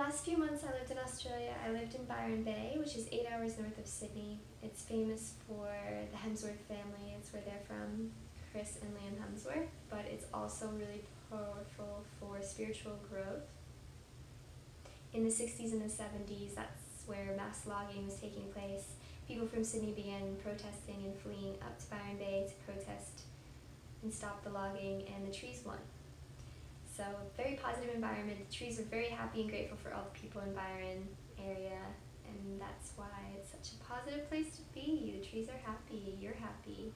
last few months I lived in Australia. I lived in Byron Bay, which is 8 hours north of Sydney. It's famous for the Hemsworth family. It's where they're from, Chris and Liam Hemsworth, but it's also really powerful for spiritual growth. In the 60s and the 70s, that's where mass logging was taking place. People from Sydney began protesting and fleeing up to Byron Bay to protest and stop the logging, and the trees won. So, very positive environment. The trees are very happy and grateful for all the people in Byron area, and that's why it's such a positive place to be. The trees are happy, you're happy.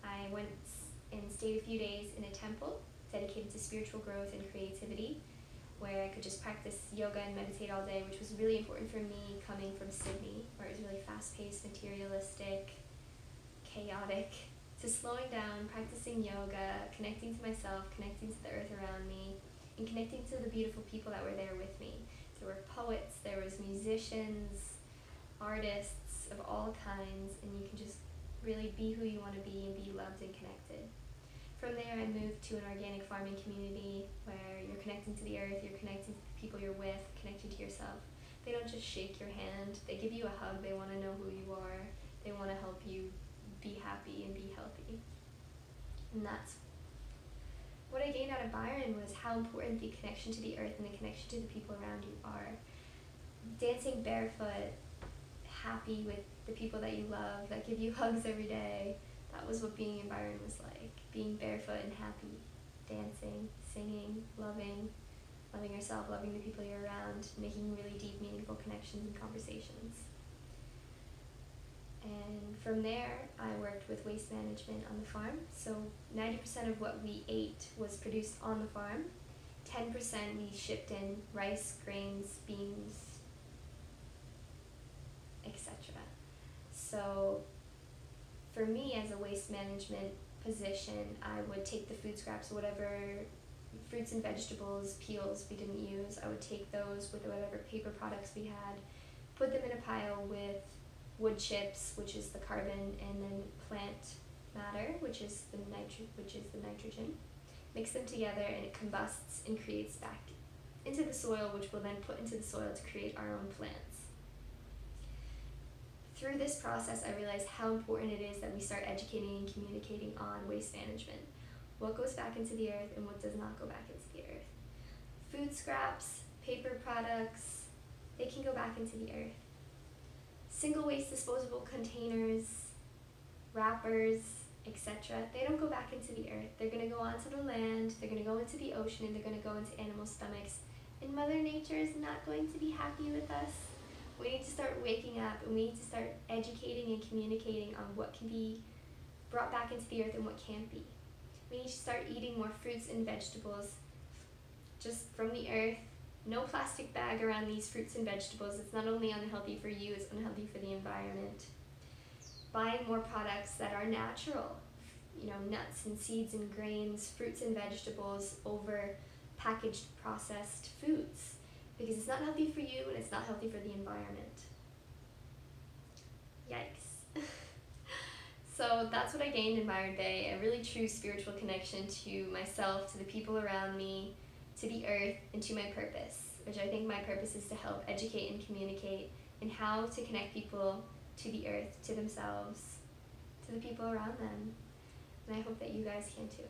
I went and stayed a few days in a temple dedicated to spiritual growth and creativity, where I could just practice yoga and meditate all day, which was really important for me coming from Sydney, where it was really fast-paced, materialistic, chaotic, to slowing down, practicing yoga, connecting to myself, connecting to the earth around me, and connecting to the beautiful people that were there with me. There were poets, there was musicians, artists of all kinds, and you can just really be who you want to be and be loved and connected. From there, I moved to an organic farming community where you're connecting to the earth, you're connecting to the people you're with, connecting to yourself. They don't just shake your hand, they give you a hug, they want to know who you are, they want to help you be happy and be healthy. And that's what I gained out of Byron, was how important the connection to the earth and the connection to the people around you are. Dancing barefoot, happy with the people that you love, that give you hugs every day. That was what being in Byron was like. Being barefoot and happy, dancing, singing, loving yourself, loving the people you're around, making really deep, meaningful connections and conversations. And from there, I worked with waste management on the farm. So 90% of what we ate was produced on the farm. 10% we shipped in rice, grains, beans, etc. So for me, as a waste management position, I would take the food scraps, whatever fruits and vegetables, peels we didn't use, I would take those with whatever paper products we had, put them in a pile with wood chips, which is the carbon, and then plant matter, which is the nitrogen. Mix them together and it combusts and creates back into the soil, which we'll then put into the soil to create our own plants. Through this process, I realized how important it is that we start educating and communicating on waste management. What goes back into the earth and what does not go back into the earth. Food scraps, paper products, they can go back into the earth. Single-use disposable containers, wrappers, etc., they don't go back into the earth. They're going to go onto the land, they're going to go into the ocean, and they're going to go into animal stomachs. And Mother Nature is not going to be happy with us. We need to start waking up, and we need to start educating and communicating on what can be brought back into the earth and what can't be. We need to start eating more fruits and vegetables just from the earth. No plastic bag around these fruits and vegetables. It's not only unhealthy for you, it's unhealthy for the environment. Buying more products that are natural, nuts and seeds and grains, fruits and vegetables over packaged processed foods, because it's not healthy for you and it's not healthy for the environment. Yikes. So that's what I gained in Byron Bay, a really true spiritual connection to myself, to the people around me, to the earth, and to my purpose, which I think my purpose is to help educate and communicate in how to connect people to the earth, to themselves, to the people around them. And I hope that you guys can too.